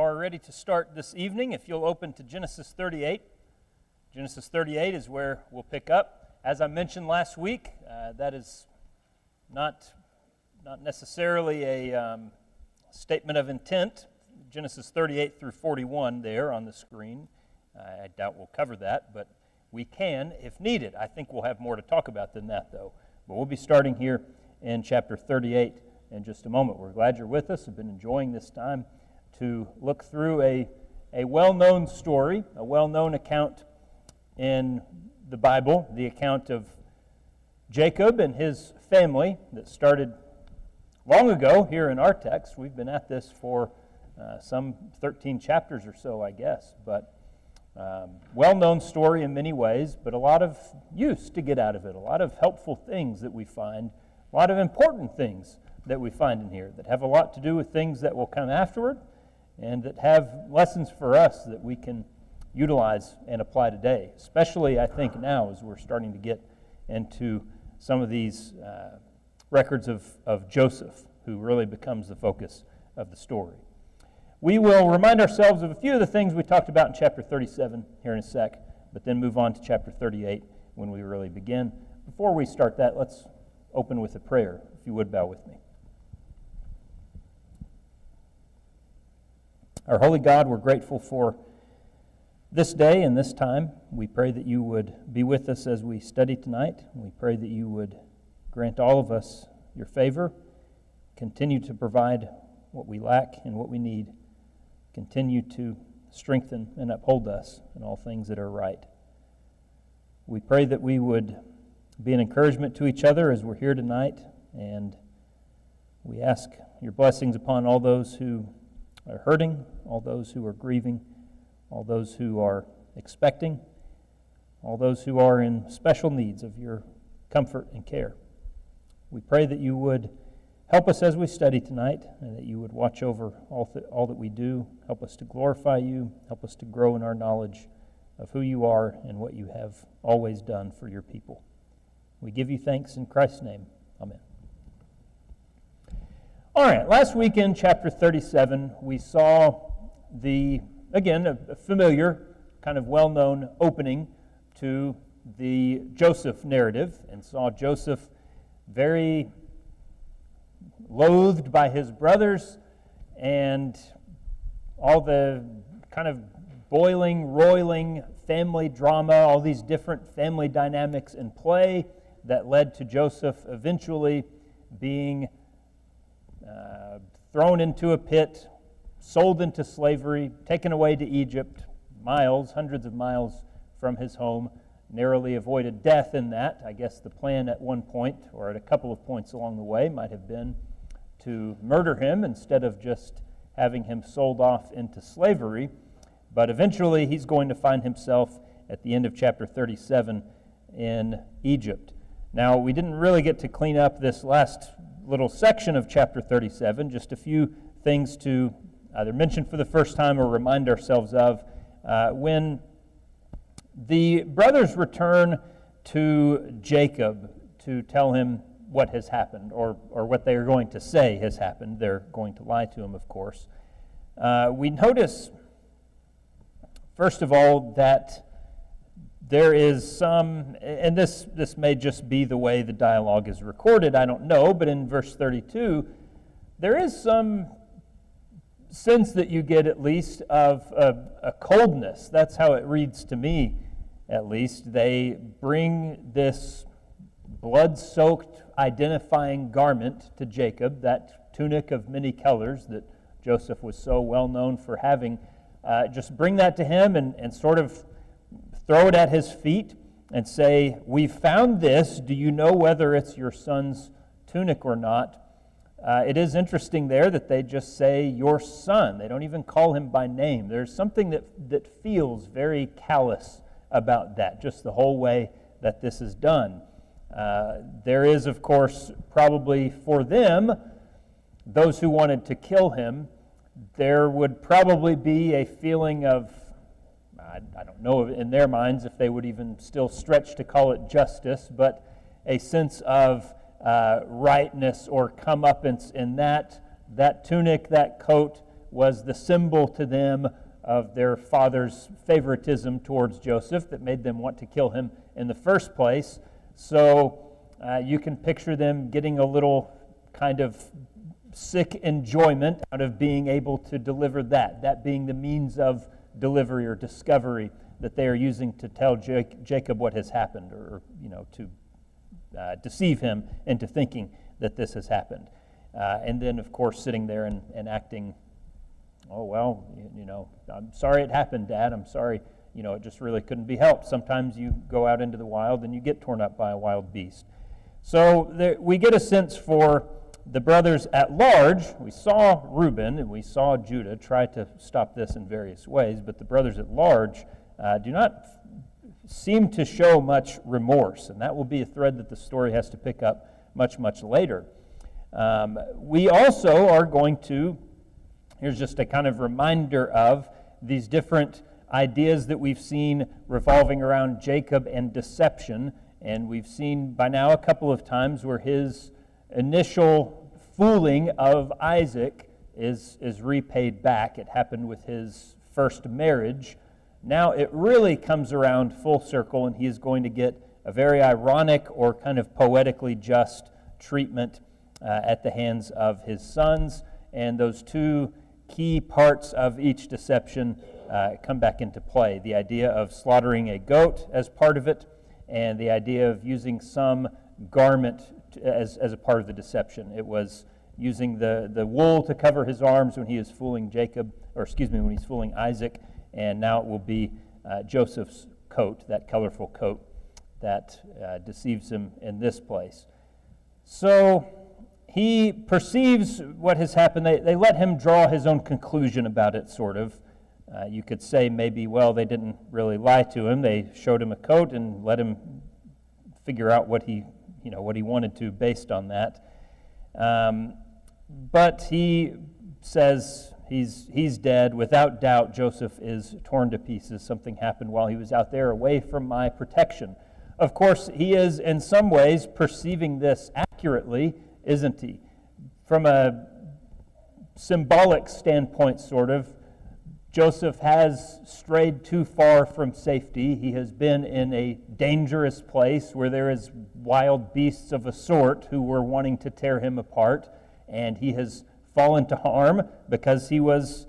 are ready to start this evening, if you'll open to Genesis 38. Genesis 38 is where we'll pick up. As I mentioned last week, that is not necessarily a statement of intent. Genesis 38 through 41 there on the screen. I doubt we'll cover that, but we can if needed. I think we'll have more to talk about than that, though. But we'll be starting here in chapter 38 in just a moment. We're glad you're with us. I've been enjoying this time to look through a well-known story, a well-known account in the Bible, the account of Jacob and his family that started long ago here in our text. We've been at this for some 13 chapters or so, I guess, but well-known story in many ways, but a lot of use to get out of it, a lot of helpful things that we find, a lot of important things that we find in here that have a lot to do with things that will come afterward and that have lessons for us that we can utilize and apply today, especially I think now as we're starting to get into some of these records of Joseph, who really becomes the focus of the story. We will remind ourselves of a few of the things we talked about in chapter 37 here in a sec, but then move on to chapter 38 when we really begin. Before we start that, let's open with a prayer, if you would bow with me. Our holy God, we're grateful for this day and this time. We pray that you would be with us as we study tonight. We pray that you would grant all of us your favor, continue to provide what we lack and what we need, continue to strengthen and uphold us in all things that are right. We pray that we would be an encouragement to each other as we're here tonight, and we ask your blessings upon all those who are hurting, all those who are grieving, all those who are expecting, all those who are in special needs of your comfort and care. We pray that you would help us as we study tonight, and that you would watch over all that we do. Help us to glorify you. Help us to grow in our knowledge of who you are and what you have always done for your people. We give you thanks in Christ's name. Amen. All right, last week in chapter 37, we saw a familiar, kind of well-known opening to the Joseph narrative, and saw Joseph very loathed by his brothers, and all the kind of boiling, roiling family drama, all these different family dynamics in play that led to Joseph eventually being thrown into a pit, sold into slavery, taken away to Egypt, hundreds of miles from his home, narrowly avoided death in that. I guess the plan at one point, or at a couple of points along the way, might have been to murder him instead of just having him sold off into slavery. But eventually he's going to find himself at the end of chapter 37 in Egypt. Now, we didn't really get to clean up this last little section of chapter 37, just a few things to either mention for the first time or remind ourselves of. When the brothers return to Jacob to tell him what has happened, or what they are going to say has happened, they're going to lie to him, of course. We notice, first of all, that there is some, and this may just be the way the dialogue is recorded, I don't know, but in verse 32, there is some sense that you get at least of a coldness. That's how it reads to me, at least. They bring this blood-soaked identifying garment to Jacob, that tunic of many colors that Joseph was so well known for having. Just bring that to him and sort of throw it at his feet and say, "We found this. Do you know whether it's your son's tunic or not?" It is interesting there that they just say, "your son." They don't even call him by name. There's something that feels very callous about that, just the whole way that this is done. There is, of course, probably for them, those who wanted to kill him, there would probably be a feeling of, I don't know in their minds if they would even still stretch to call it justice, but a sense of rightness or comeuppance in that tunic, that coat was the symbol to them of their father's favoritism towards Joseph that made them want to kill him in the first place. So you can picture them getting a little kind of sick enjoyment out of being able to deliver that being the means of delivery or discovery that they are using to tell Jacob what has happened, or to deceive him into thinking that this has happened. And then, of course, sitting there and acting, oh, well, I'm sorry it happened, Dad. I'm sorry. It just really couldn't be helped. Sometimes you go out into the wild and you get torn up by a wild beast. So we get a sense for the brothers at large. We saw Reuben and we saw Judah try to stop this in various ways, but the brothers at large do not seem to show much remorse, and that will be a thread that the story has to pick up much, much later. We also are going to, here's just a kind of reminder of these different ideas that we've seen revolving around Jacob and deception, and we've seen by now a couple of times where his initial fooling of Isaac is repaid back. It happened with his first marriage. Now it really comes around full circle, and he is going to get a very ironic or kind of poetically just treatment at the hands of his sons. And those two key parts of each deception come back into play. The idea of slaughtering a goat as part of it, and the idea of using some garment as a part of the deception. It was using the wool to cover his arms when he is fooling when he's fooling Isaac, and now it will be Joseph's coat, that colorful coat that deceives him in this place. So he perceives what has happened. They let him draw his own conclusion about it, sort of. You could say maybe, well, they didn't really lie to him. They showed him a coat and let him figure out what he wanted to based on that. But he says he's dead. Without doubt, Joseph is torn to pieces. Something happened while he was out there away from my protection. Of course, he is in some ways perceiving this accurately, isn't he? From a symbolic standpoint, sort of, Joseph has strayed too far from safety. He has been in a dangerous place where there is wild beasts of a sort who were wanting to tear him apart, and he has fallen to harm because he was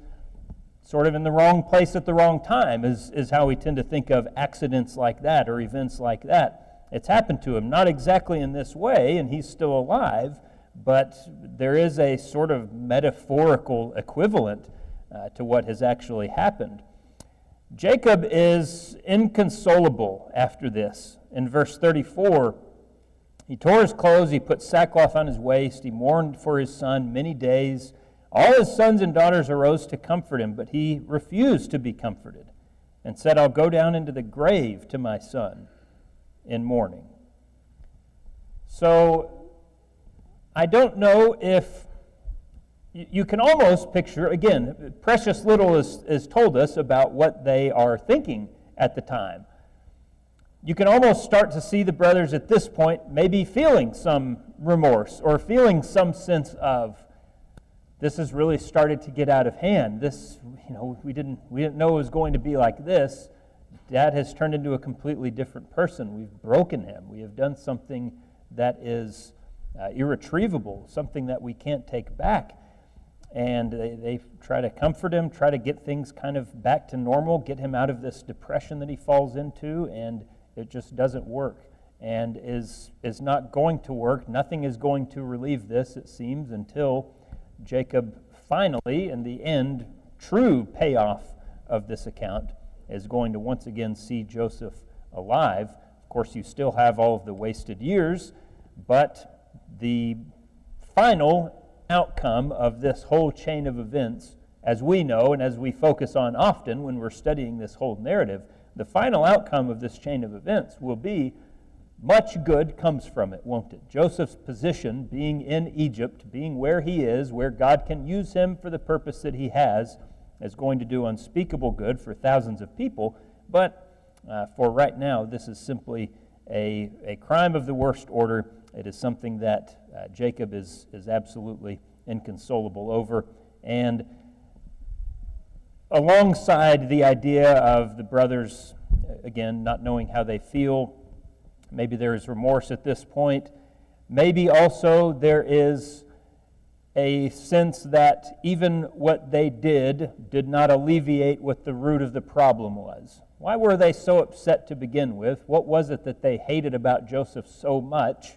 sort of in the wrong place at the wrong time, is how we tend to think of accidents like that or events like that. It's happened to him, not exactly in this way, and he's still alive, but there is a sort of metaphorical equivalent to what has actually happened. Jacob is inconsolable after this. In verse 34, he tore his clothes, he put sackcloth on his waist, he mourned for his son many days. All his sons and daughters arose to comfort him, but he refused to be comforted and said, I'll go down into the grave to my son in mourning. So I don't know if you can almost picture, again, precious little is told us about what they are thinking at the time. You can almost start to see the brothers at this point maybe feeling some remorse or feeling some sense of, this has really started to get out of hand. This, we didn't know it was going to be like this. Dad has turned into a completely different person. We've broken him. We have done something that is irretrievable, something that we can't take back. And they try to comfort him, try to get things kind of back to normal, get him out of this depression that he falls into, and it just doesn't work and is not going to work. Nothing is going to relieve this, it seems, until Jacob finally, in the end, true payoff of this account, is going to once again see Joseph alive. Of course, you still have all of the wasted years, but the final outcome of this whole chain of events, as we know and as we focus on often when we're studying this whole narrative, the final outcome of this chain of events will be much good comes from it, won't it? Joseph's position, being in Egypt, being where he is, where God can use him for the purpose that he has, is going to do unspeakable good for thousands of people. But for right now, this is simply a crime of the worst order. It is something that Jacob is absolutely inconsolable over. And alongside the idea of the brothers, again, not knowing how they feel, maybe there is remorse at this point. Maybe also there is a sense that even what they did not alleviate what the root of the problem was. Why were they so upset to begin with? What was it that they hated about Joseph so much?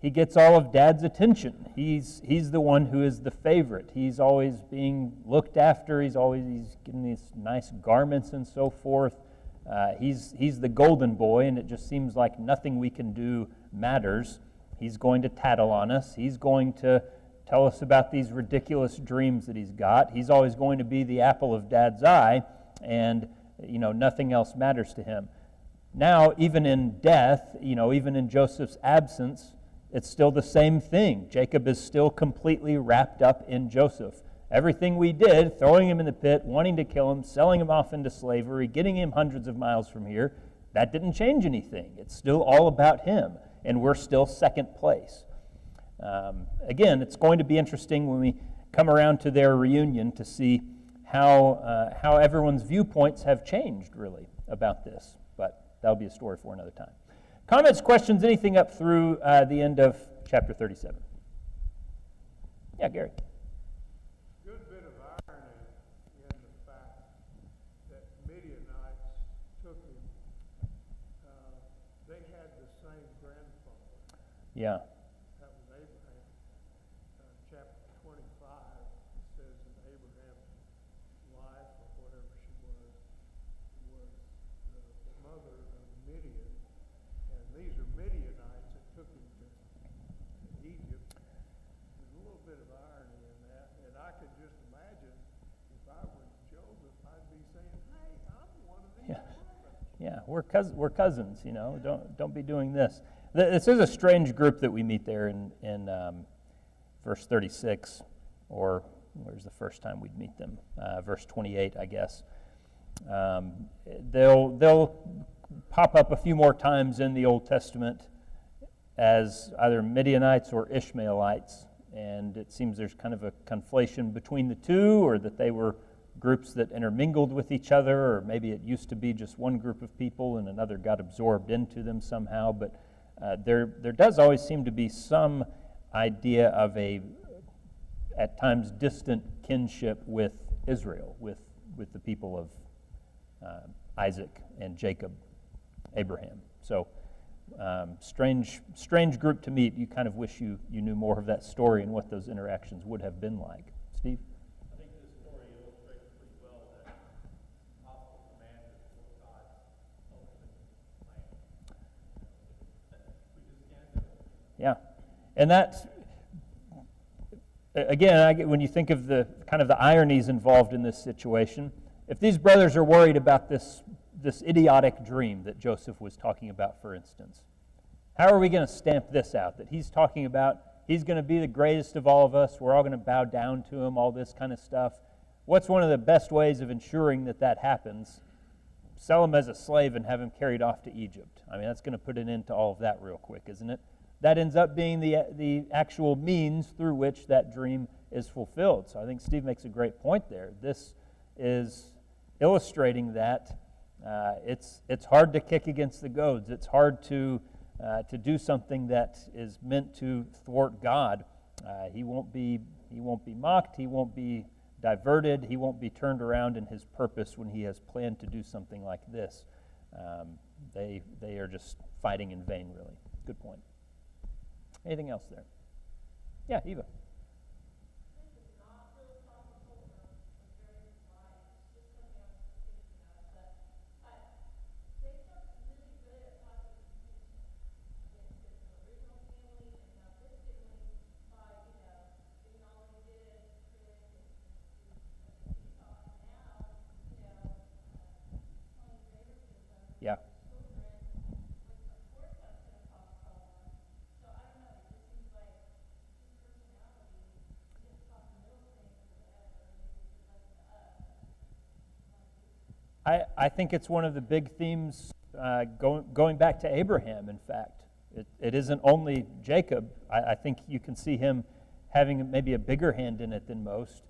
He gets all of Dad's attention. He's the one who is the favorite. He's always being looked after. He's getting these nice garments and so forth. He's the golden boy, and it just seems like nothing we can do matters. He's going to tattle on us. He's going to tell us about these ridiculous dreams that he's got. He's always going to be the apple of Dad's eye, and nothing else matters to him. Now, even in death, even in Joseph's absence, it's still the same thing. Jacob is still completely wrapped up in Joseph. Everything we did, throwing him in the pit, wanting to kill him, selling him off into slavery, getting him hundreds of miles from here, that didn't change anything. It's still all about him, and we're still second place. Again, it's going to be interesting when we come around to their reunion to see how everyone's viewpoints have changed, really, about this. But that'll be a story for another time. Comments, questions, anything up through the end of chapter 37? Yeah, Gary. Good bit of irony in the fact that Midianites took him. They had the same grandfather. Yeah. That was Abraham. Chapter 25 says that Abraham's wife, or whatever she was the mother of Midian. And these are Midianites that took him to Egypt. There's a little bit of irony in that. And I could just imagine if I was Joseph, I'd be saying, hey, I'm one of these brothers. Yeah, we're cousins, Don't be doing this. This is a strange group that we meet there in verse 36, or where's the first time we'd meet them? Verse 28, I guess. They'll pop up a few more times in the Old Testament as either Midianites or Ishmaelites, and it seems there's kind of a conflation between the two, or that they were groups that intermingled with each other, or maybe it used to be just one group of people and another got absorbed into them somehow. But there does always seem to be some idea of a, at times, distant kinship with Israel, with the people of Isaac and Jacob, Abraham. So strange group to meet. You kind of wish you knew more of that story and what those interactions would have been like. Steve? I think this story illustrates pretty well that gospel command is for God's ultimate plan. We just can't do it. Yeah, and that's, again, when you think of the kind of the ironies involved in this situation, if these brothers are worried about this idiotic dream that Joseph was talking about, for instance, how are we going to stamp this out? That he's talking about he's going to be the greatest of all of us, we're all going to bow down to him, all this kind of stuff. What's one of the best ways of ensuring that happens? Sell him as a slave and have him carried off to Egypt. I mean, that's going to put an end to all of that real quick, isn't it? That ends up being the actual means through which that dream is fulfilled. So I think Steve makes a great point there. This is illustrating that it's hard to kick against the goads. It's hard to do something that is meant to thwart God. He won't be mocked. He won't be diverted. He won't be turned around in his purpose when he has planned to do something like this. They are just fighting in vain, really. Good point. Anything else there? Yeah, Eva. Yeah. I think it's one of the big themes going back to Abraham, in fact. It isn't only Jacob. I think you can see him having maybe a bigger hand in it than most.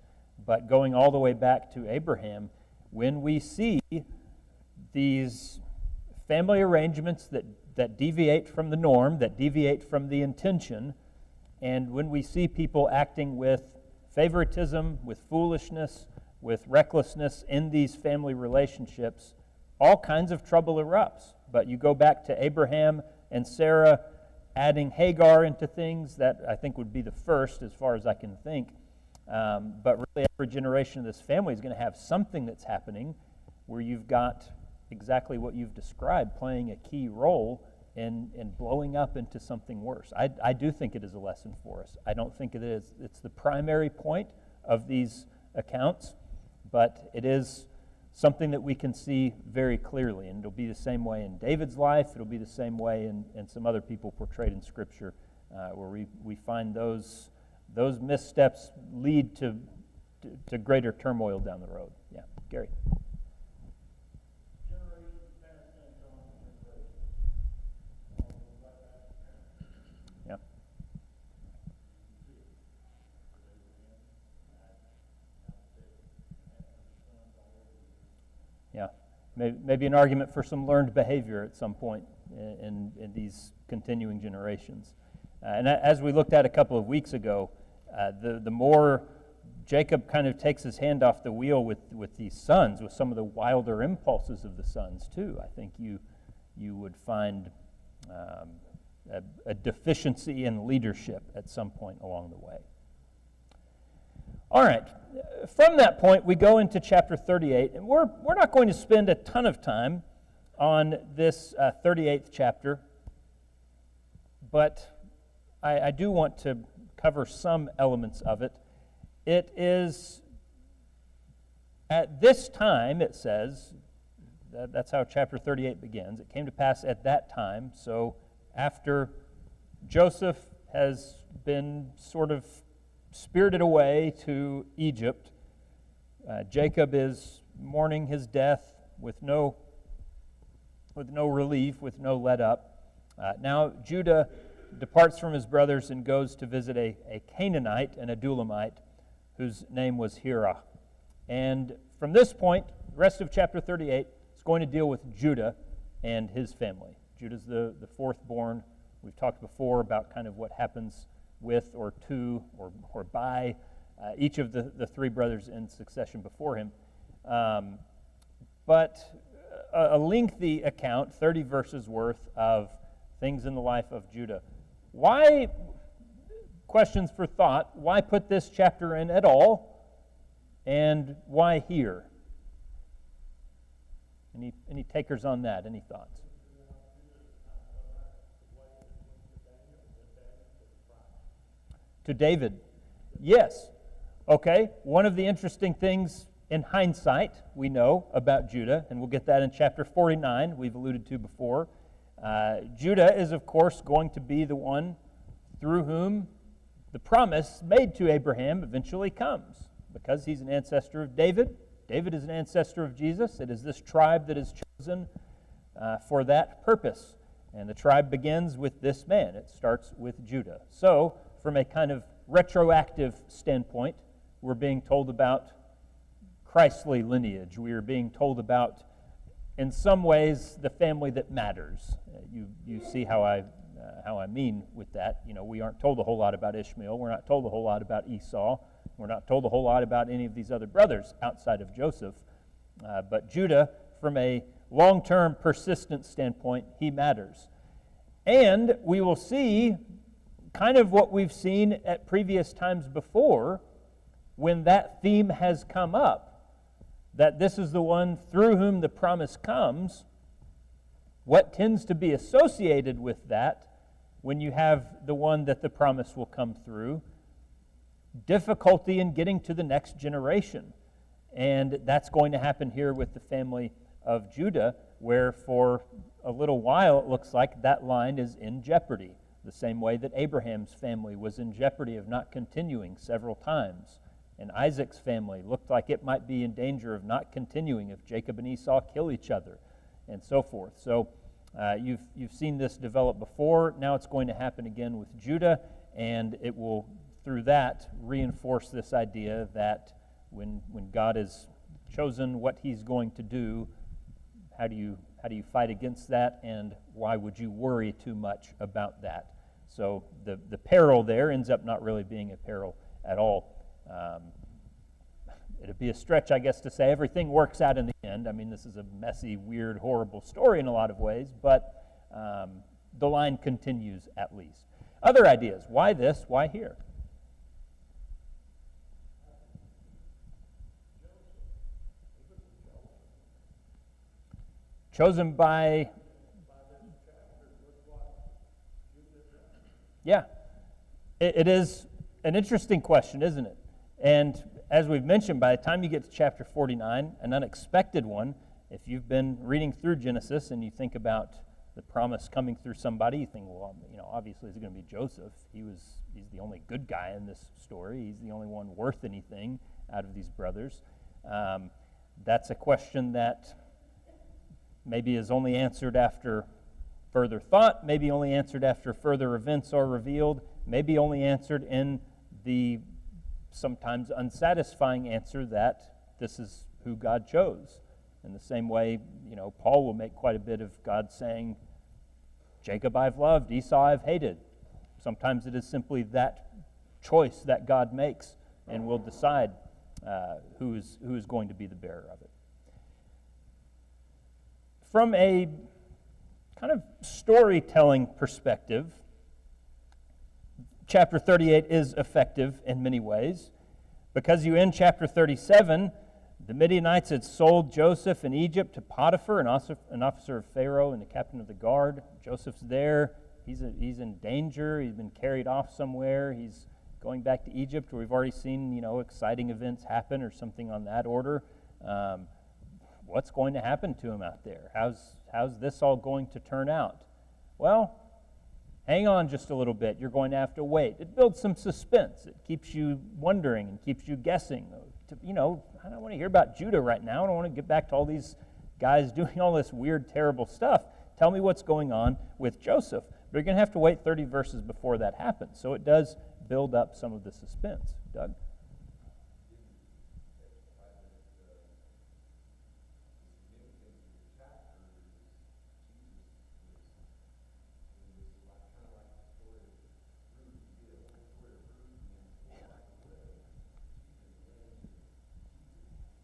But going all the way back to Abraham, when we see these family arrangements that deviate from the norm, that deviate from the intention, and when we see people acting with favoritism, with foolishness, with recklessness in these family relationships, all kinds of trouble erupts. But you go back to Abraham and Sarah adding Hagar into things, that I think would be the first as far as I can think. But really every generation of this family is going to have something that's happening where you've got exactly what you've described playing a key role in blowing up into something worse. I do think it is a lesson for us. I don't think it is. It's the primary point of these accounts, but it is something that we can see very clearly, and it'll be the same way in David's life. It'll be the same way in some other people portrayed in Scripture, where we find those missteps lead to greater turmoil down the road. Yeah, Gary. Yeah. Yeah, maybe an argument for some learned behavior at some point in these continuing generations. And as we looked at a couple of weeks ago, the more Jacob kind of takes his hand off the wheel with these sons, with some of the wilder impulses of the sons too, I think you would find a deficiency in leadership at some point along the way. All right, from that point, we go into chapter 38, and we're not going to spend a ton of time on this 38th chapter, but I do want to cover some elements of it. It is, at this time, it says, that's how chapter 38 begins. It came to pass at that time, so after Joseph has been sort of spirited away to Egypt, Jacob is mourning his death with no relief, with no let up. Now Judah departs from his brothers and goes to visit a Canaanite, an Adulamite, whose name was Hirah. And from this point, the rest of chapter 38 is going to deal with Judah and his family. Judah's the fourth born. We've talked before about kind of what happens with or to or by each of the three brothers in succession before him. But a lengthy account, 30 verses worth of things in the life of Judah. Why, questions for thought, why put this chapter in at all, and why here? Any takers on that? Any thoughts? To David. Yes. Okay. One of the interesting things in hindsight we know about Judah, and we'll get that in chapter 49, we've alluded to before. Judah is, of course, going to be the one through whom the promise made to Abraham eventually comes, because he's an ancestor of David. David is an ancestor of Jesus. It is this tribe that is chosen for that purpose. And the tribe begins with this man. It starts with Judah. So, from a kind of retroactive standpoint, we're being told about Christly lineage. We are being told about, in some ways, the family that matters. You see how I mean with that. You know, we aren't told a whole lot about Ishmael. We're not told a whole lot about Esau. We're not told a whole lot about any of these other brothers outside of Joseph. But Judah, from a long-term persistent standpoint, he matters. And we will see kind of what we've seen at previous times before when that theme has come up, that this is the one through whom the promise comes. What tends to be associated with that when you have the one that the promise will come through? Difficulty in getting to the next generation. And that's going to happen here with the family of Judah, where for a little while it looks like that line is in jeopardy, the same way that Abraham's family was in jeopardy of not continuing several times. And Isaac's family looked like it might be in danger of not continuing if Jacob and Esau kill each other, and so forth. So you've seen this develop before. Now it's going to happen again with Judah, and it will, through that, reinforce this idea that When God has chosen what he's going to do, how do you fight against that, and why would you worry too much about that? So the peril there ends up not really being a peril at all. It'd be a stretch, I guess, to say everything works out in the end. I mean, this is a messy, weird, horrible story in a lot of ways, but the line continues at least. Other ideas. Why this? Why here? Chosen by... Yeah. It is an interesting question, isn't it? And as we've mentioned, by the time you get to chapter 49, an unexpected one, if you've been reading through Genesis and you think about the promise coming through somebody, you think, well, obviously it's going to be Joseph. He's the only good guy in this story. He's the only one worth anything out of these brothers. That's a question that maybe is only answered after further thought, maybe only answered after further events are revealed, maybe only answered in the sometimes unsatisfying answer that this is who God chose. In the same way, Paul will make quite a bit of God saying, Jacob I've loved, Esau I've hated. Sometimes it is simply that choice that God makes, and will decide who is going to be the bearer of it. From a kind of storytelling perspective, chapter 38 is effective in many ways, because you end chapter 37, the Midianites had sold Joseph in Egypt to Potiphar, an officer of Pharaoh and the captain of the guard. Joseph's there. He's in danger. He's been carried off somewhere. He's going back to Egypt, where we've already seen exciting events happen or something on that order. What's going to happen to him out there? How's this all going to turn out? Well, hang on just a little bit. You're going to have to wait. It builds some suspense. It keeps you wondering and keeps you guessing. I don't want to hear about Judah right now. I don't want to get back to all these guys doing all this weird, terrible stuff. Tell me what's going on with Joseph. But you're going to have to wait 30 verses before that happens. So it does build up some of the suspense. Doug?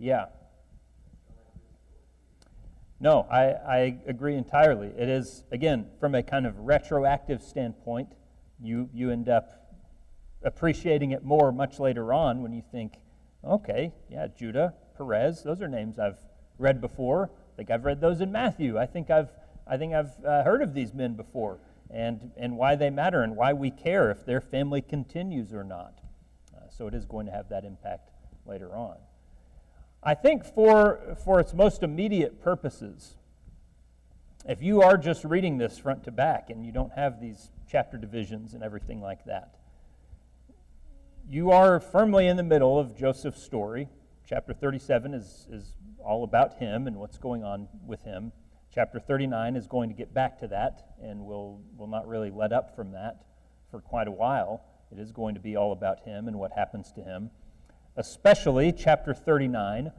Yeah. No, I agree entirely. It is, again, from a kind of retroactive standpoint, you end up appreciating it more much later on when you think, okay, yeah, Judah, Perez, those are names I've read before. I think I've read those in Matthew. I think I've heard of these men before, and why they matter and why we care if their family continues or not. So it is going to have that impact later on. I think for its most immediate purposes, if you are just reading this front to back and you don't have these chapter divisions and everything like that, you are firmly in the middle of Joseph's story. Chapter 37 is all about him and what's going on with him. Chapter 39 is going to get back to that, and will not really let up from that for quite a while. It is going to be all about him and what happens to him. Especially chapter 39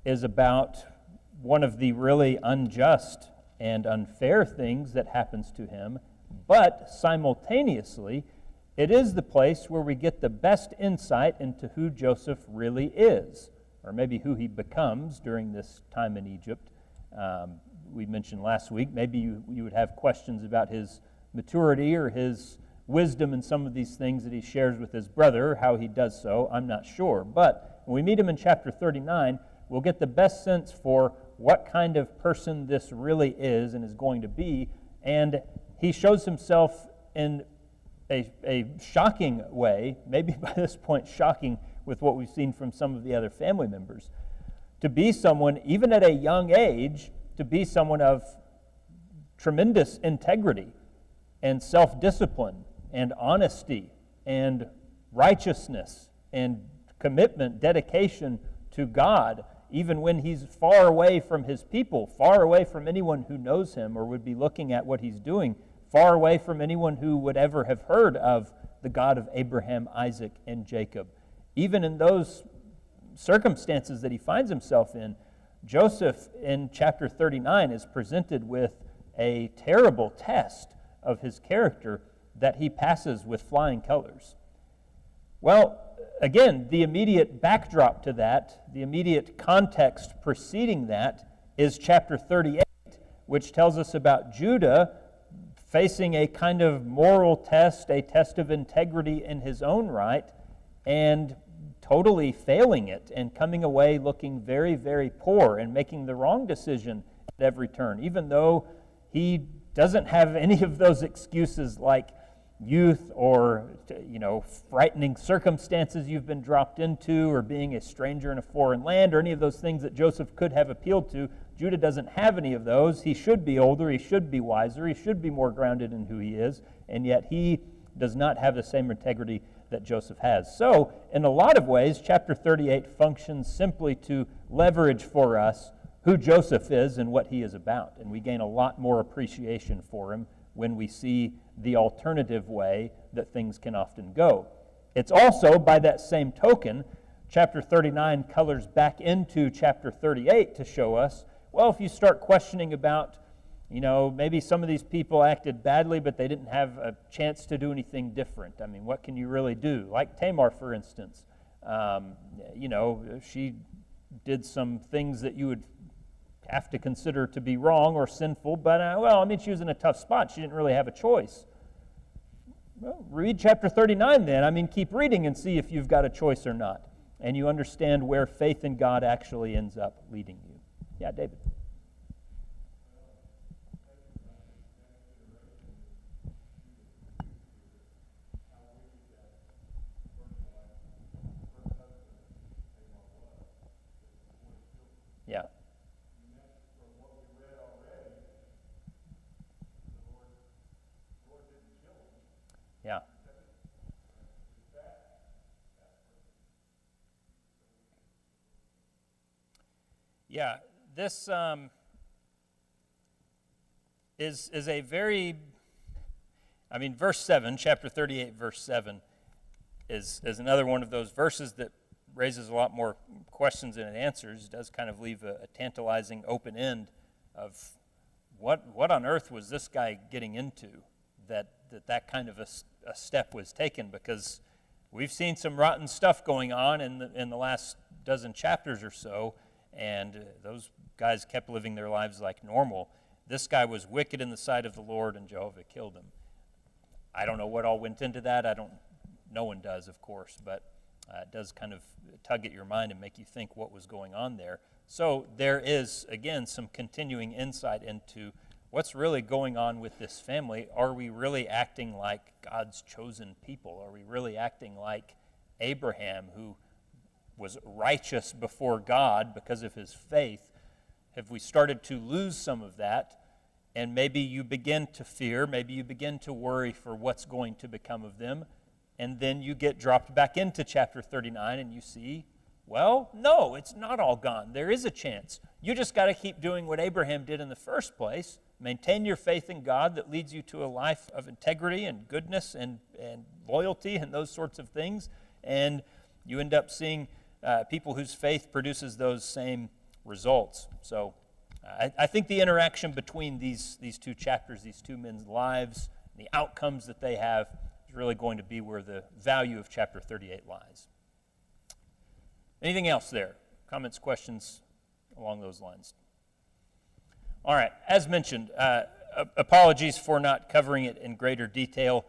is about one of the really unjust and unfair things that happens to him, but simultaneously, it is the place where we get the best insight into who Joseph really is, or maybe who he becomes during this time in Egypt. We mentioned last week, maybe you would have questions about his maturity or his wisdom in some of these things that he shares with his brother, how he does so, I'm not sure. But when we meet him in chapter 39, we'll get the best sense for what kind of person this really is and is going to be. And he shows himself in a shocking way, maybe by this point shocking with what we've seen from some of the other family members, to be someone, even at a young age, to be someone of tremendous integrity and self-discipline and honesty and righteousness and commitment, dedication to God, even when he's far away from his people, far away from anyone who knows him or would be looking at what he's doing, far away from anyone who would ever have heard of the God of Abraham, Isaac, and Jacob. Even in those circumstances that he finds himself in, Joseph in chapter 39 is presented with a terrible test of his character that he passes with flying colors. Well, again, the immediate backdrop to that, the immediate context preceding that, is chapter 38, which tells us about Judah facing a kind of moral test, a test of integrity in his own right, and totally failing it and coming away looking very, very poor and making the wrong decision at every turn, even though he doesn't have any of those excuses like youth or, frightening circumstances you've been dropped into, or being a stranger in a foreign land, or any of those things that Joseph could have appealed to. Judah doesn't have any of those. He should be older, he should be wiser, he should be more grounded in who he is, and yet he does not have the same integrity that Joseph has. So, in a lot of ways, chapter 38 functions simply to leverage for us who Joseph is and what he is about, and we gain a lot more appreciation for him when we see the alternative way that things can often go. It's also, by that same token, chapter 39 colors back into chapter 38 to show us, well, if you start questioning about, maybe some of these people acted badly, but they didn't have a chance to do anything different. I mean, what can you really do? Like Tamar, for instance. She did some things that you would have to consider to be wrong or sinful, but, she was in a tough spot. She didn't really have a choice. Well, read chapter 39 then. Keep reading and see if you've got a choice or not. And you understand where faith in God actually ends up leading you. Yeah, David. Yeah. Yeah. Yeah, this is a very, verse 7, chapter 38, verse 7, is another one of those verses that raises a lot more questions than it answers. It does kind of leave a tantalizing open end of what on earth was this guy getting into that kind of a step was taken, because we've seen some rotten stuff going on in the last dozen chapters or so, and those guys kept living their lives like normal. This guy was wicked in the sight of the Lord, and Jehovah killed him. I don't know what all went into that. No one does, of course, but it does kind of tug at your mind and make you think what was going on there. So there is, again, some continuing insight into what's really going on with this family. Are we really acting like God's chosen people? Are we really acting like Abraham, who was righteous before God because of his faith? Have we started to lose some of that? And maybe you begin to fear, maybe you begin to worry for what's going to become of them. And then you get dropped back into chapter 39 and you see, well, no, it's not all gone. There is a chance. You just got to keep doing what Abraham did in the first place. Maintain your faith in God that leads you to a life of integrity and goodness and loyalty and those sorts of things. And you end up seeing people whose faith produces those same results. So I think the interaction between these two chapters, these two men's lives, the outcomes that they have, is really going to be where the value of chapter 38 lies. Anything else there? Comments, questions along those lines? All right, as mentioned, apologies for not covering it in greater detail.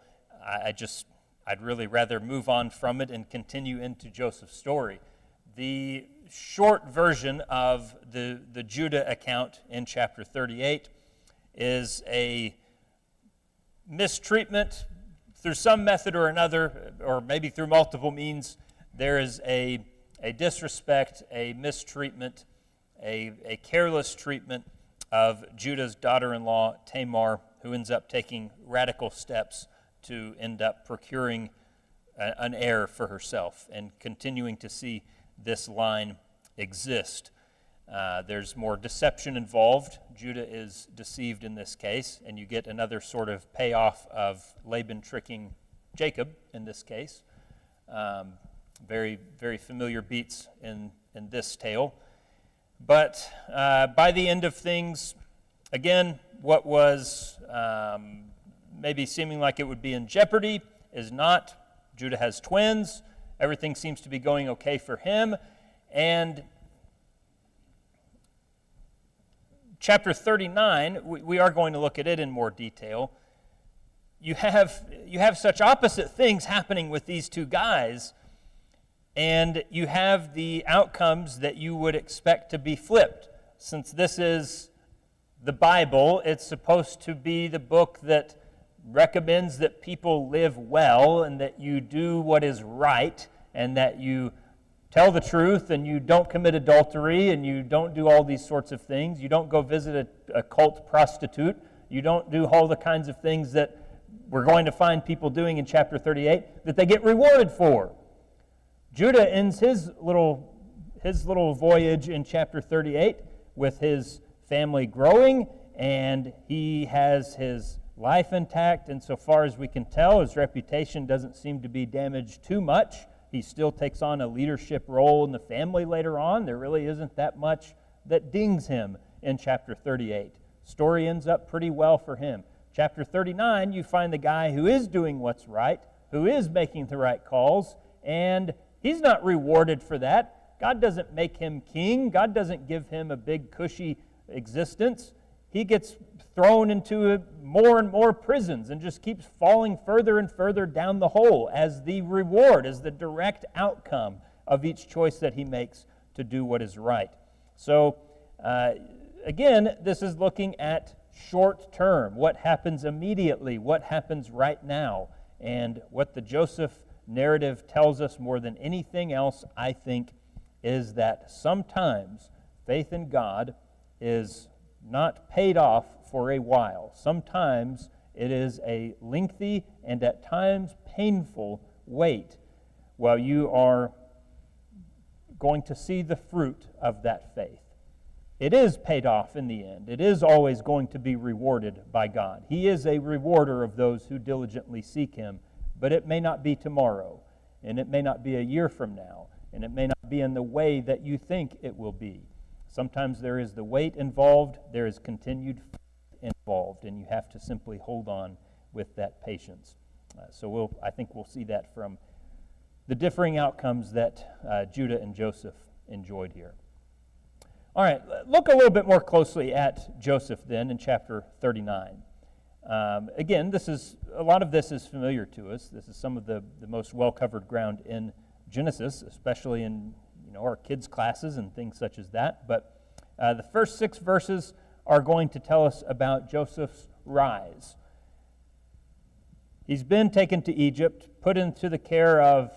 I'd really rather move on from it and continue into Joseph's story. The short version of the Judah account in chapter 38 is a mistreatment through some method or another, or maybe through multiple means. There is a disrespect, a mistreatment, a careless treatment of Judah's daughter-in-law, Tamar, who ends up taking radical steps to end up procuring an heir for herself and continuing to see this line exist. There's more deception involved. Judah is deceived in this case, and you get another sort of payoff of Laban tricking Jacob in this case. Very, very familiar beats in this tale. But by the end of things, again, what was maybe seeming like it would be in jeopardy is not. Judah has twins. Everything seems to be going okay for him. And chapter 39, we are going to look at it in more detail. You have such opposite things happening with these two guys, and you have the outcomes that you would expect to be flipped. Since this is the Bible, it's supposed to be the book that recommends that people live well and that you do what is right and that you tell the truth and you don't commit adultery and you don't do all these sorts of things. You don't go visit a cult prostitute. You don't do all the kinds of things that we're going to find people doing in chapter 38 that they get rewarded for. Judah ends his little voyage in chapter 38 with his family growing, and he has his life intact, and so far as we can tell, his reputation doesn't seem to be damaged too much. He still takes on a leadership role in the family later on. There really isn't that much that dings him in chapter 38. Story ends up pretty well for him. Chapter 39, you find the guy who is doing what's right, who is making the right calls, and he's not rewarded for that. God doesn't make him king. God doesn't give him a big, cushy existence. He gets thrown into more and more prisons and just keeps falling further and further down the hole as the reward, as the direct outcome of each choice that he makes to do what is right. So, again, this is looking at short term, what happens immediately, what happens right now, and what the Joseph narrative tells us more than anything else, I think, is that sometimes faith in God is not paid off for a while. Sometimes it is a lengthy and at times painful wait while you are going to see the fruit of that faith. It is paid off in the end. It is always going to be rewarded by God. He is a rewarder of those who diligently seek Him, but it may not be tomorrow, and it may not be a year from now, and it may not be in the way that you think it will be. Sometimes there is the wait involved, there is continued faith involved, and you have to simply hold on with that patience. I think we'll see that from the differing outcomes that Judah and Joseph enjoyed here. All right, look a little bit more closely at Joseph then in chapter 39. Again, a lot of this is familiar to us. This is some of the most well-covered ground in Genesis, especially in our kids' classes and things such as that. But the first 6 verses are going to tell us about Joseph's rise. He's been taken to Egypt, put into the care of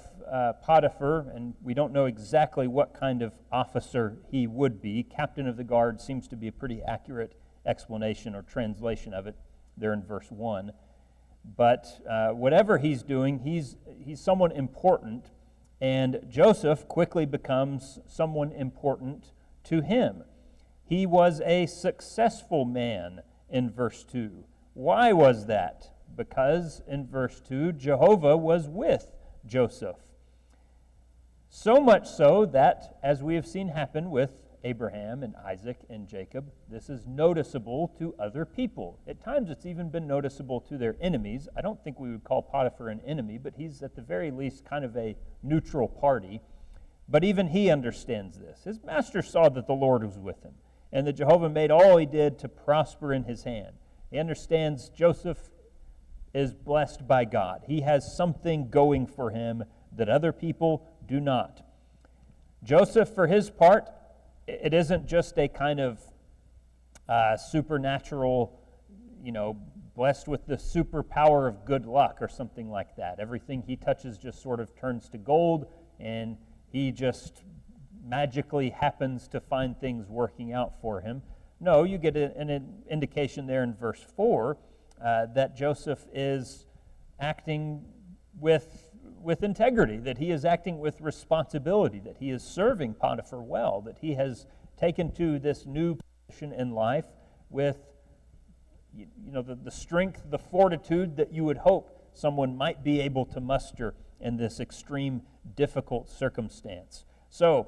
Potiphar, and we don't know exactly what kind of officer he would be. Captain of the guard seems to be a pretty accurate explanation or translation of it there in verse 1. But whatever he's doing, he's someone important, and Joseph quickly becomes someone important to him. He was a successful man in verse 2. Why was that? Because in verse 2, Jehovah was with Joseph. So much so that, as we have seen happen with Abraham and Isaac and Jacob, this is noticeable to other people. At times it's even been noticeable to their enemies. I don't think we would call Potiphar an enemy, but he's at the very least kind of a neutral party. But even he understands this. His master saw that the Lord was with him, and that Jehovah made all he did to prosper in his hand. He understands Joseph is blessed by God. He has something going for him that other people do not. Joseph, for his part, it isn't just a kind of supernatural, blessed with the superpower of good luck or something like that. Everything he touches just sort of turns to gold, and he just magically happens to find things working out for him. No, you get an indication there in verse 4 that Joseph is acting with integrity, that he is acting with responsibility, that he is serving Potiphar well, that he has taken to this new position in life with the strength, the fortitude that you would hope someone might be able to muster in this extreme, difficult circumstance. So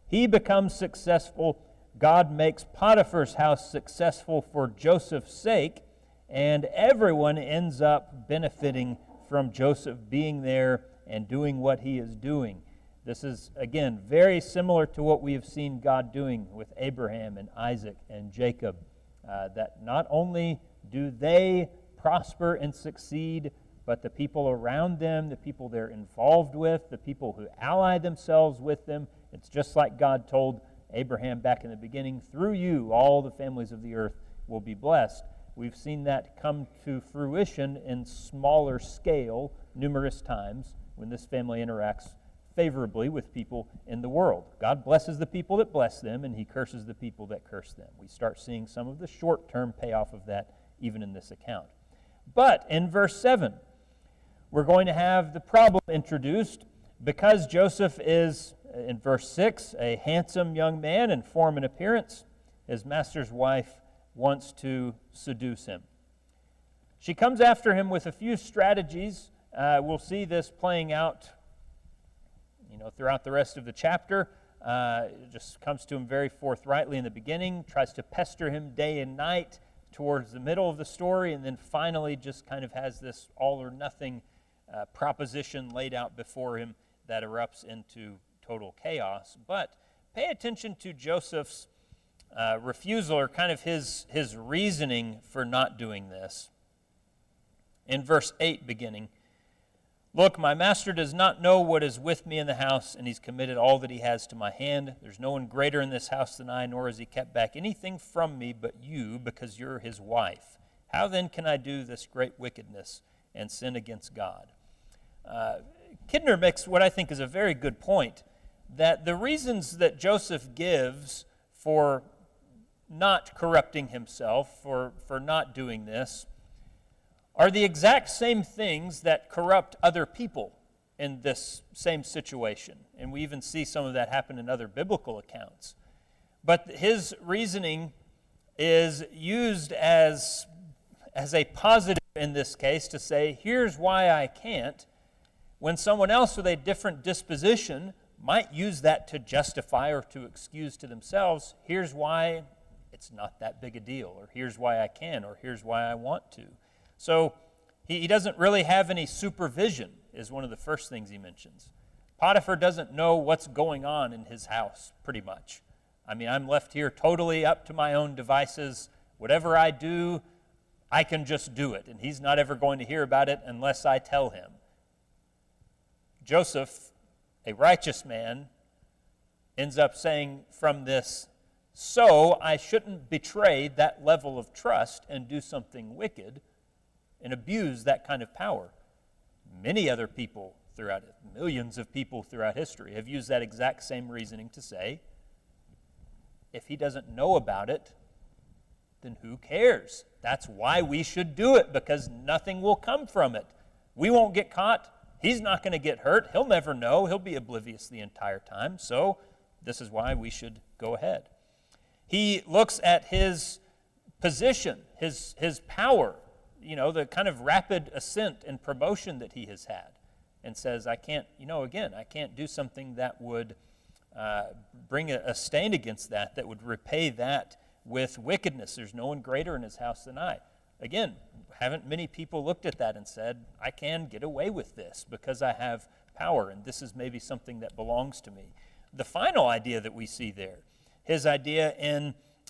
he becomes successful. God makes Potiphar's house successful for Joseph's sake, and everyone ends up benefiting from Joseph being there and doing what he is doing. This is, again, very similar to what we have seen God doing with Abraham and Isaac and Jacob, that not only do they prosper and succeed, but the people around them, the people they're involved with, the people who ally themselves with them, it's just like God told Abraham back in the beginning, through you all the families of the earth will be blessed. We've seen that come to fruition in smaller scale numerous times when this family interacts favorably with people in the world. God blesses the people that bless them, and he curses the people that curse them. We start seeing some of the short-term payoff of that even in this account. But in verse 7, we're going to have the problem introduced because Joseph is, in verse 6, a handsome young man in form and appearance. His master's wife wants to seduce him. She comes after him with a few strategies. We'll see this playing out throughout the rest of the chapter. It just comes to him very forthrightly in the beginning, tries to pester him day and night towards the middle of the story, and then finally just kind of has this all-or-nothing proposition laid out before him that erupts into total chaos. But pay attention to Joseph's refusal, or kind of his reasoning for not doing this. In verse 8 beginning, "Look, my master does not know what is with me in the house, and he's committed all that he has to my hand. There's no one greater in this house than I, nor has he kept back anything from me but you, because you're his wife. How then can I do this great wickedness and sin against God?" Kidner makes what I think is a very good point, that the reasons that Joseph gives for not corrupting himself, for not doing this, are the exact same things that corrupt other people in this same situation. And we even see some of that happen in other biblical accounts. But his reasoning is used as a positive in this case to say, here's why I can't, when someone else with a different disposition might use that to justify or to excuse to themselves, here's why it's not that big a deal, or here's why I can, or here's why I want to. So he doesn't really have any supervision, is one of the first things he mentions. Potiphar doesn't know what's going on in his house, pretty much. I mean, I'm left here totally up to my own devices. Whatever I do, I can just do it, and he's not ever going to hear about it unless I tell him. Joseph, a righteous man, ends up saying from this, so I shouldn't betray that level of trust and do something wicked and abuse that kind of power. Many other people throughout it, millions of people throughout history, have used that exact same reasoning to say, if he doesn't know about it, then who cares? That's why we should do it, because nothing will come from it. We won't get caught. He's not going to get hurt. He'll never know. He'll be oblivious the entire time. So this is why we should go ahead. He looks at his position, his power, the kind of rapid ascent and promotion that he has had, and says, I can't do something that would bring a stain against that would repay that with wickedness. There's no one greater in his house than I. Again, haven't many people looked at that and said, I can get away with this because I have power, and this is maybe something that belongs to me. The final idea that we see there, his idea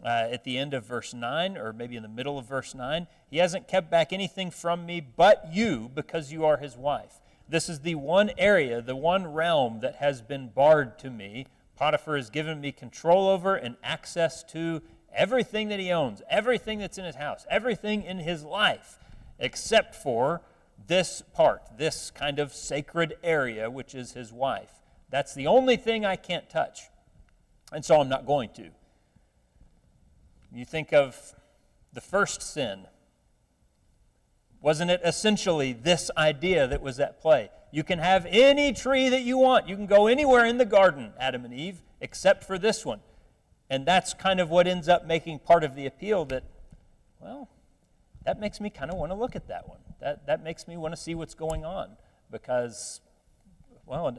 at the end of verse 9, or maybe in the middle of verse 9, he hasn't kept back anything from me but you, because you are his wife. This is the one area, the one realm that has been barred to me. Potiphar has given me control over and access to everything that he owns, everything that's in his house, everything in his life, except for this part, this kind of sacred area, which is his wife. That's the only thing I can't touch, and so I'm not going to. You think of the first sin. Wasn't it essentially this idea that was at play? You can have any tree that you want. You can go anywhere in the garden, Adam and Eve, except for this one. And that's kind of what ends up making part of the appeal that, well, that makes me kind of want to look at that one. That makes me want to see what's going on, because well,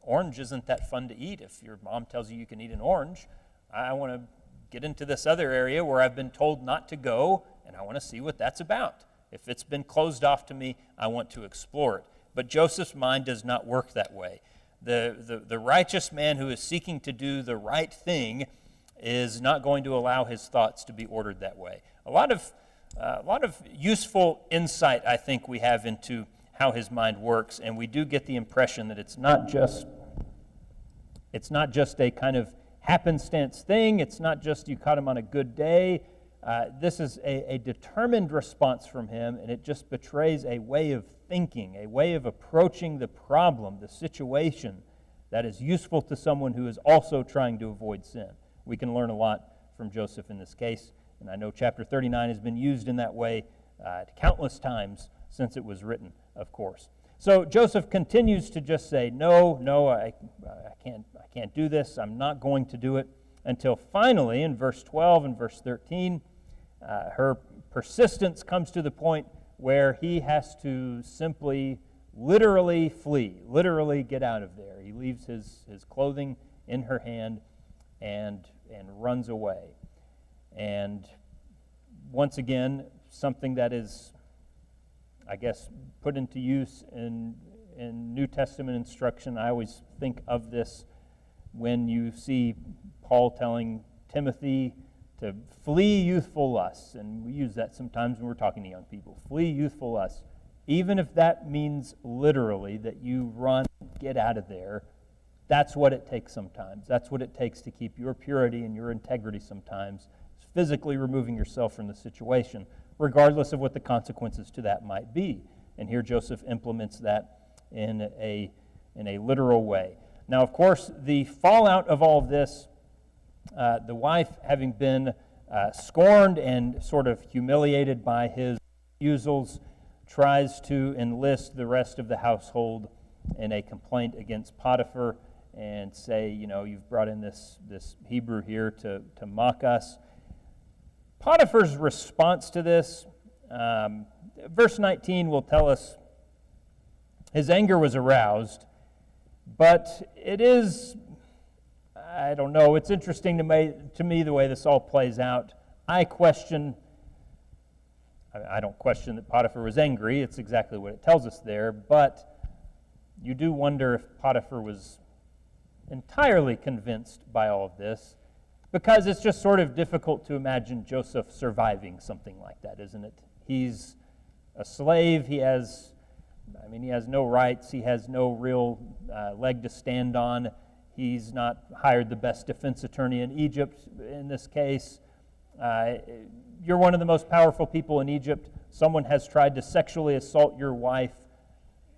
orange isn't that fun to eat. If your mom tells you you can eat an orange, I want to get into this other area where I've been told not to go, and I want to see what that's about. If it's been closed off to me, I want to explore it. But Joseph's mind does not work that way. The righteous man who is seeking to do the right thing is not going to allow his thoughts to be ordered that way. A lot of useful insight, I think, we have into how his mind works, and we do get the impression that it's not just a kind of happenstance thing. It's not just you caught him on a good day. This is a determined response from him, and it just betrays a way of thinking, a way of approaching the problem, the situation, that is useful to someone who is also trying to avoid sin. We can learn a lot from Joseph in this case, and I know chapter 39 has been used in that way countless times since it was written, of course. So Joseph continues to just say, no, I can't do this. I'm not going to do it, until finally in verse 12 and verse 13, her persistence comes to the point where he has to simply literally flee, literally get out of there. He leaves his clothing in her hand and runs away. And once again, something that is, I guess, put into use in New Testament instruction. I always think of this when you see Paul telling Timothy to flee youthful lusts, and we use that sometimes when we're talking to young people. Flee youthful lusts. Even if that means literally that you run, get out of there, that's what it takes sometimes. That's what it takes to keep your purity and your integrity sometimes, physically removing yourself from the situation, regardless of what the consequences to that might be. And here Joseph implements that in a literal way. Now, of course, the fallout of all of this, the wife having been scorned and sort of humiliated by his refusals, tries to enlist the rest of the household in a complaint against Potiphar and say, you've brought in this Hebrew here to mock us. Potiphar's response to this, verse 19 will tell us his anger was aroused, but it is, I don't know, it's interesting to me the way this all plays out. I don't question that Potiphar was angry. It's exactly what it tells us there, but you do wonder if Potiphar was entirely convinced by all of this, because it's just sort of difficult to imagine Joseph surviving something like that, isn't it? He's a slave. He has no rights. He has no real leg to stand on. He's not hired the best defense attorney in Egypt in this case. You're one of the most powerful people in Egypt. Someone has tried to sexually assault your wife.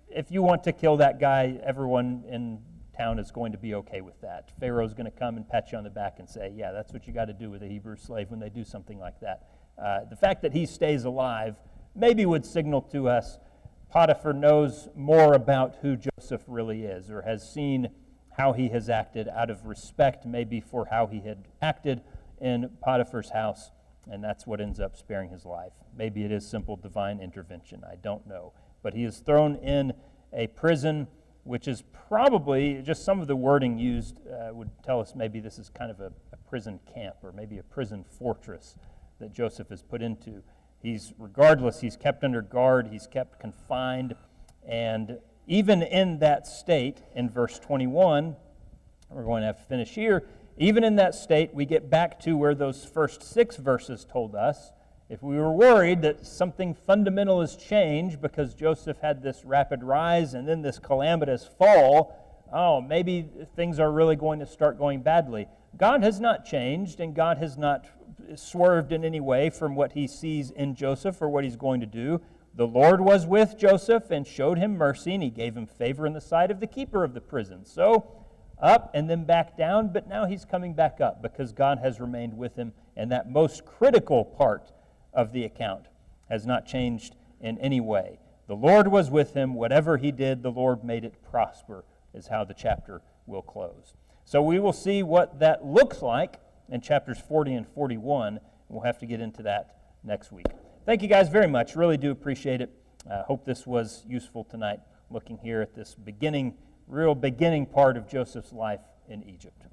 If you want to kill that guy, everyone in town is going to be okay with that. Pharaoh's going to come and pat you on the back and say, yeah, that's what you got to do with a Hebrew slave when they do something like that. The fact that he stays alive maybe would signal to us Potiphar knows more about who Joseph really is, or has seen how he has acted out of respect maybe for how he had acted in Potiphar's house, and that's what ends up sparing his life. Maybe it is simple divine intervention. I don't know. But he is thrown in a prison, which is probably, just some of the wording used would tell us maybe this is kind of a prison camp, or maybe a prison fortress that Joseph is put into. Regardless, he's kept under guard, he's kept confined, and even in that state, in verse 21, we're going to have to finish here, even in that state, we get back to where those first 6 verses told us. If we were worried that something fundamental has changed because Joseph had this rapid rise and then this calamitous fall, maybe things are really going to start going badly. God has not changed, and God has not swerved in any way from what he sees in Joseph or what he's going to do. The Lord was with Joseph and showed him mercy, and he gave him favor in the sight of the keeper of the prison. So, up and then back down, but now he's coming back up because God has remained with him, and that most critical part of the account has not changed in any way. The Lord was with him. Whatever he did, the Lord made it prosper, is how the chapter will close. So we will see what that looks like in chapters 40 and 41. We'll have to get into that next week. Thank you guys very much. Really do appreciate it. Hope this was useful tonight, looking here at this beginning real beginning part of Joseph's life in Egypt.